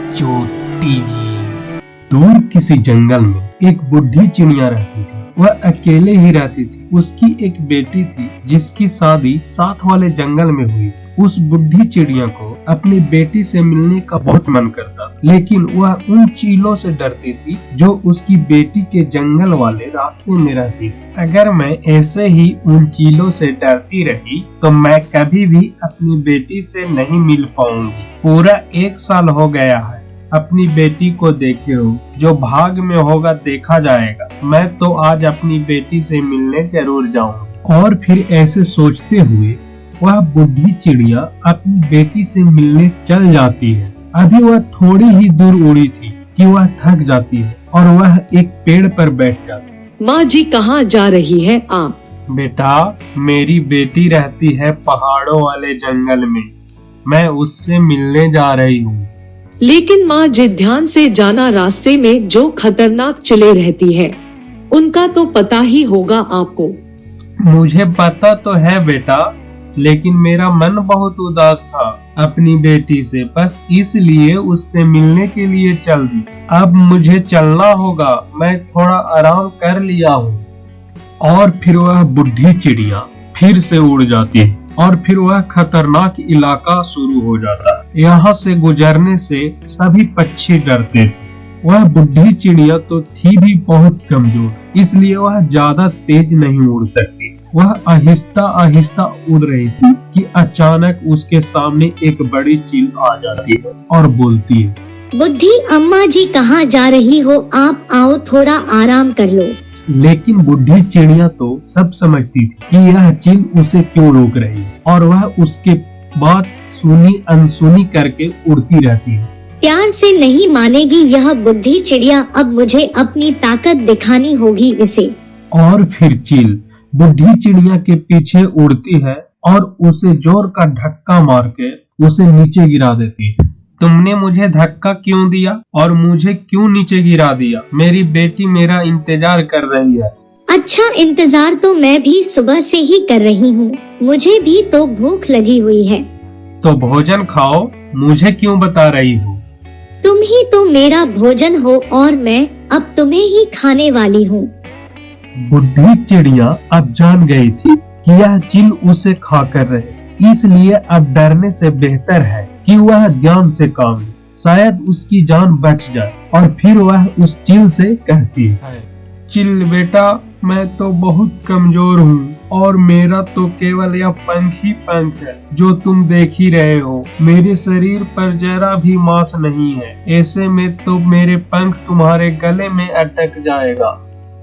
बच्चों टीवी। दूर किसी जंगल में एक बुढ़ी चिड़िया रहती थी। वह अकेले ही रहती थी। उसकी एक बेटी थी जिसकी शादी साथ वाले जंगल में हुई। उस बुढ़ी चिड़िया को अपनी बेटी से मिलने का बहुत मन करता था, लेकिन वह उन चीलों से डरती थी जो उसकी बेटी के जंगल वाले रास्ते में रहती थी। अगर मैं ऐसे ही उन चीलों से डरती रही तो मैं कभी भी अपनी बेटी से नहीं मिल पाऊंगी। पूरा 1 साल हो गया है अपनी बेटी को देखे हो, जो भाग में होगा देखा जाएगा। मैं तो आज अपनी बेटी से मिलने जरूर जाऊंगी। और फिर ऐसे सोचते हुए वह बुढ़ी चिड़िया अपनी बेटी से मिलने चल जाती है। अभी वह थोड़ी ही दूर उड़ी थी कि वह थक जाती है और वह एक पेड़ पर बैठ जाती है। माँ जी कहाँ जा रही है आप? बेटा, मेरी बेटी रहती है पहाड़ों वाले जंगल में। मैं उससे मिलने जा रही हूँ। लेकिन माँ जी, ध्यान से जाना, रास्ते में जो खतरनाक चिलें रहती है उनका तो पता ही होगा आपको। मुझे पता तो है बेटा, लेकिन मेरा मन बहुत उदास था अपनी बेटी से, बस इसलिए उससे मिलने के लिए चल दी। अब मुझे चलना होगा, मैं थोड़ा आराम कर लिया हूँ। और फिर वह बुढ़ी चिड़िया फिर से उड़ जाती है और फिर वह खतरनाक इलाका शुरू हो जाता है। यहाँ से गुजरने से सभी पक्षी डरते थे। वह बुढ़ी चिड़िया तो थी भी बहुत कमजोर, इसलिए वह ज्यादा तेज नहीं उड़ सकती थी। वह आहिस्ता आहिस्ता उड़ रही थी कि अचानक उसके सामने एक बड़ी चील आ जाती है और बोलती है, बुद्धि अम्मा जी कहाँ जा रही हो? आप आओ, थोड़ा आराम कर लो। लेकिन बुढ़ी चिड़िया तो सब समझती थी कि यह चील उसे क्यों रोक रही है, और वह उसके बात सुनी अनसुनी करके उड़ती रहती है। प्यार से नहीं मानेगी यह बुद्धि चिड़िया, अब मुझे अपनी ताकत दिखानी होगी इसे। और फिर चील बुढ़ी चिड़िया के पीछे उड़ती है और उसे जोर का धक्का मार के उसे नीचे गिरा देती है। तुमने मुझे धक्का क्यों दिया और मुझे क्यों नीचे गिरा दिया? मेरी बेटी मेरा इंतजार कर रही है। अच्छा, इंतजार तो मैं भी सुबह से ही कर रही हूँ। मुझे भी तो भूख लगी हुई है। तो भोजन खाओ, मुझे क्यों बता रही हो? तुम ही तो मेरा भोजन हो और मैं अब तुम्हें ही खाने वाली हूँ। बुढ़ी चिड़िया अब जान गई थी कि यह चील उसे खा कर रहे, इसलिए अब डरने से बेहतर है कि वह ज्ञान से काम ले, शायद उसकी जान बच जाए। और फिर वह उस चील से कहती है, चिल बेटा, मैं तो बहुत कमजोर हूँ और मेरा तो केवल यह पंख ही पंख है जो तुम देख ही रहे हो। मेरे शरीर पर जरा भी मांस नहीं है, ऐसे में तो मेरे पंख तुम्हारे गले में अटक जाएगा।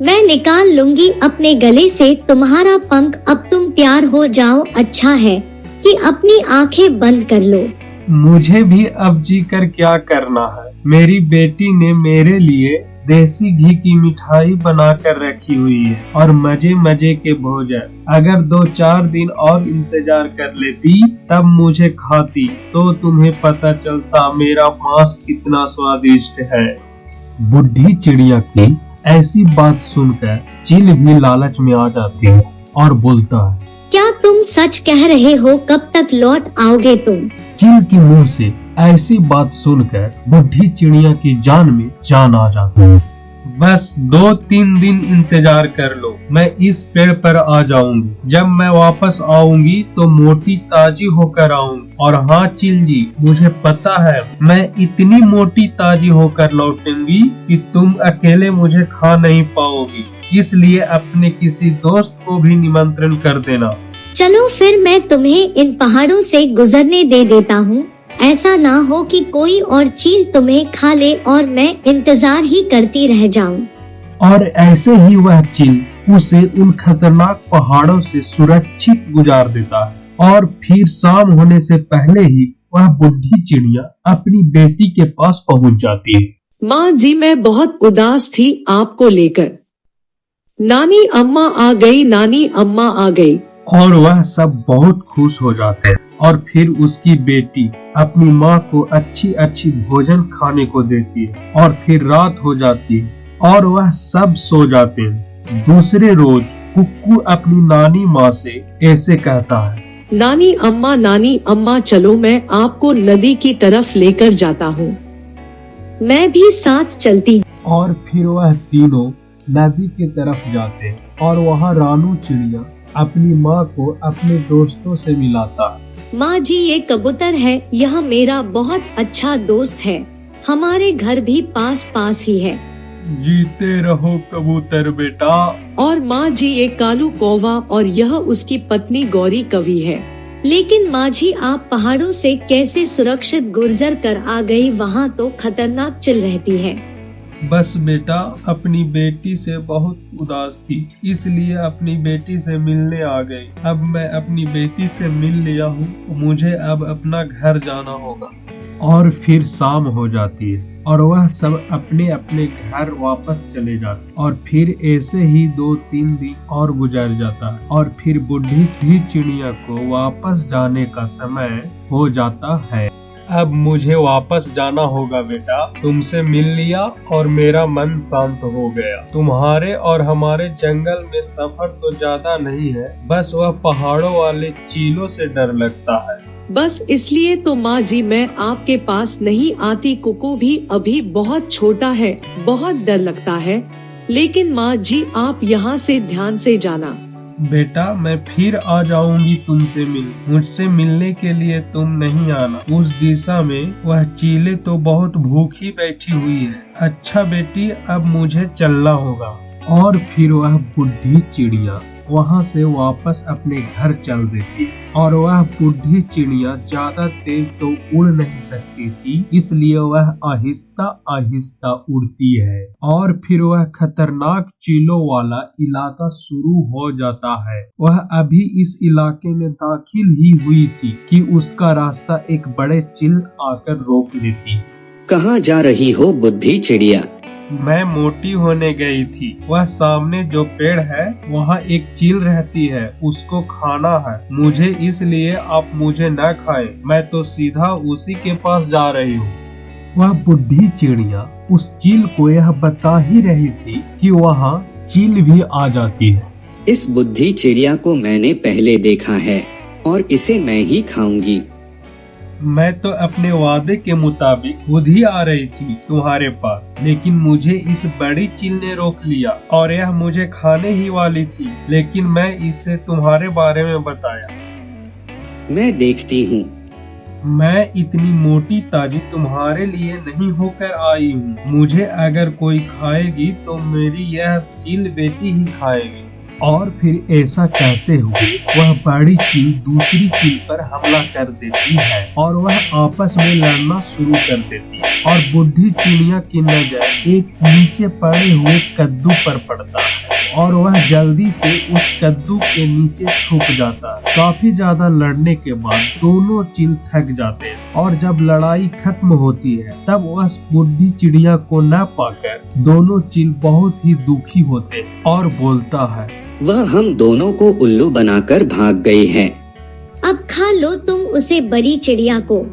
मैं निकाल लूंगी अपने गले से तुम्हारा पंख। अब तुम प्यार हो जाओ, अच्छा है कि अपनी आंखें बंद कर लो। मुझे भी अब जी कर क्या करना है। मेरी बेटी ने मेरे लिए देसी घी की मिठाई बना कर रखी हुई है और मजे मजे के भोजन। अगर 2-4 दिन और इंतजार कर लेती तब मुझे खाती तो तुम्हें पता चलता मेरा मांस कितना स्वादिष्ट है। बुढ़ी चिड़िया की ऐसी बात सुनकर चील भी लालच में आ जाती है और बोलता है, क्या तुम सच कह रहे हो? कब तक लौट आओगे तुम? चील के मुंह से ऐसी बात सुनकर बुढ़ी चिड़िया की जान में जान आ जाती है। बस 2-3 दिन इंतजार कर लो, मैं इस पेड़ पर आ जाऊंगी। जब मैं वापस आऊंगी तो मोटी ताजी होकर आऊंगी। और हाँ चील जी, मुझे पता है मैं इतनी मोटी ताजी होकर लौटूंगी कि तुम अकेले मुझे खा नहीं पाओगी, इसलिए अपने किसी दोस्त को भी निमंत्रण कर देना। चलो फिर मैं तुम्हें इन पहाड़ों से गुजरने दे देता हूँ। ऐसा ना हो कि कोई और चील तुम्हें खा ले और मैं इंतजार ही करती रह जाऊं। और ऐसे ही वह चील उसे उन खतरनाक पहाड़ों से सुरक्षित गुजार देता है। और फिर शाम होने से पहले ही वह बुढ़ी चिड़िया अपनी बेटी के पास पहुंच जाती है। माँ जी, मैं बहुत उदास थी आपको लेकर। नानी अम्मा आ गई, नानी अम्मा आ गई। और वह सब बहुत खुश हो जाते हैं। और फिर उसकी बेटी अपनी माँ को अच्छी अच्छी भोजन खाने को देती है। और फिर रात हो जाती है और वह सब सो जाते हैं। दूसरे रोज कुक्कू अपनी नानी माँ से ऐसे कहता है, नानी अम्मा चलो, मैं आपको नदी की तरफ लेकर जाता हूँ। मैं भी साथ चलती हूँ। और फिर वह तीनों नदी की तरफ जाते हैं और वहाँ रानू चिड़िया अपनी माँ को अपने दोस्तों से मिलाता है। माँ जी, ये कबूतर है, यह मेरा बहुत अच्छा दोस्त है। हमारे घर भी पास पास ही है। जीते रहो कबूतर बेटा। और माँ जी, ये कालू कौवा और यह उसकी पत्नी गौरी कवि है। लेकिन माँ जी, आप पहाड़ों से कैसे सुरक्षित गुजर कर आ गई? वहाँ तो खतरनाक चिल रहती है। बस बेटा, अपनी बेटी से बहुत उदास थी, इसलिए अपनी बेटी से मिलने आ गई। अब मैं अपनी बेटी से मिल लिया हूँ, मुझे अब अपना घर जाना होगा। और फिर शाम हो जाती है और वह सब अपने अपने घर वापस चले जाते, और फिर ऐसे ही 2-3 दिन और गुजर जाता है और फिर बुढ़ी चिड़िया को वापस जाने का समय हो जाता है। अब मुझे वापस जाना होगा बेटा, तुमसे मिल लिया और मेरा मन शांत हो गया। तुम्हारे और हमारे जंगल में सफर तो ज्यादा नहीं है, बस वह पहाड़ों वाले चीलों से डर लगता है। बस इसलिए तो माँ जी मैं आपके पास नहीं आती। कुकू भी अभी बहुत छोटा है, बहुत डर लगता है। लेकिन माँ जी, आप यहाँ से ध्यान से जाना। बेटा, मैं फिर आ जाऊंगी तुमसे मुझसे मिलने के लिए तुम नहीं आना। उस दिशा में वह चीले तो बहुत भूखी बैठी हुई है। अच्छा बेटी, अब मुझे चलना होगा। और फिर वह बुढ़ी चिड़िया वहाँ से वापस अपने घर चल देती है। और वह बुढ़ी चिड़िया ज्यादा तेज तो उड़ नहीं सकती थी, इसलिए वह आहिस्ता आहिस्ता उड़ती है। और फिर वह खतरनाक चीलों वाला इलाका शुरू हो जाता है। वह अभी इस इलाके में दाखिल ही हुई थी कि उसका रास्ता एक बड़े चील आकर रोक लेती है। कहाँ जा रही हो बुद्धि चिड़िया? मैं मोटी होने गई थी। वह सामने जो पेड़ है वहाँ एक चील रहती है, उसको खाना है मुझे, इसलिए आप मुझे न खाएं। मैं तो सीधा उसी के पास जा रही हूँ। वह बुढ़ी चिड़िया उस चील को यह बता ही रही थी कि वहाँ चील भी आ जाती है। इस बुद्धि चिड़िया को मैंने पहले देखा है और इसे मैं ही खाऊंगी। मैं तो अपने वादे के मुताबिक खुद ही आ रही थी तुम्हारे पास, लेकिन मुझे इस बड़ी चील ने रोक लिया और यह मुझे खाने ही वाली थी, लेकिन मैं इसे तुम्हारे बारे में बताया। मैं देखती हूँ। मैं इतनी मोटी ताजी तुम्हारे लिए नहीं होकर आई हूँ। मुझे अगर कोई खाएगी तो मेरी यह चील बेटी ही खाएगी। और फिर ऐसा कहते हुए वह बड़ी चील दूसरी चील पर हमला कर देती है और वह आपस में लड़ना शुरू कर देती है। और बुढ़ी चिड़िया की नजर एक नीचे पड़े हुए कद्दू पर पड़ता है और वह जल्दी से उस कद्दू के नीचे छुप जाता है। काफी ज्यादा लड़ने के बाद दोनों चील थक जाते हैं और जब लड़ाई खत्म होती है तब वह बुढ़ी चिड़िया को न पाकर दोनों चील बहुत ही दुखी होते हैं और बोलता है, वह हम दोनों को उल्लू बनाकर भाग गई है। अब खा लो तुम उसे बड़ी चिड़िया को।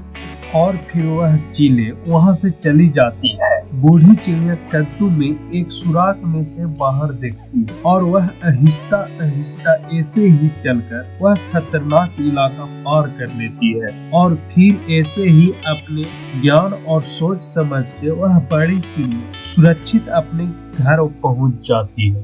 और फिर वह चीलें वहाँ से चली जाती है। बूढ़ी चिड़िया कद्दू में एक सुराख में से बाहर देखती है और वह आहिस्ता आहिस्ता ऐसे ही चलकर वह खतरनाक इलाका पार कर लेती है। और फिर ऐसे ही अपने ज्ञान और सोच समझ से वह बड़ी चिड़िया सुरक्षित अपने घर पहुँच जाती है।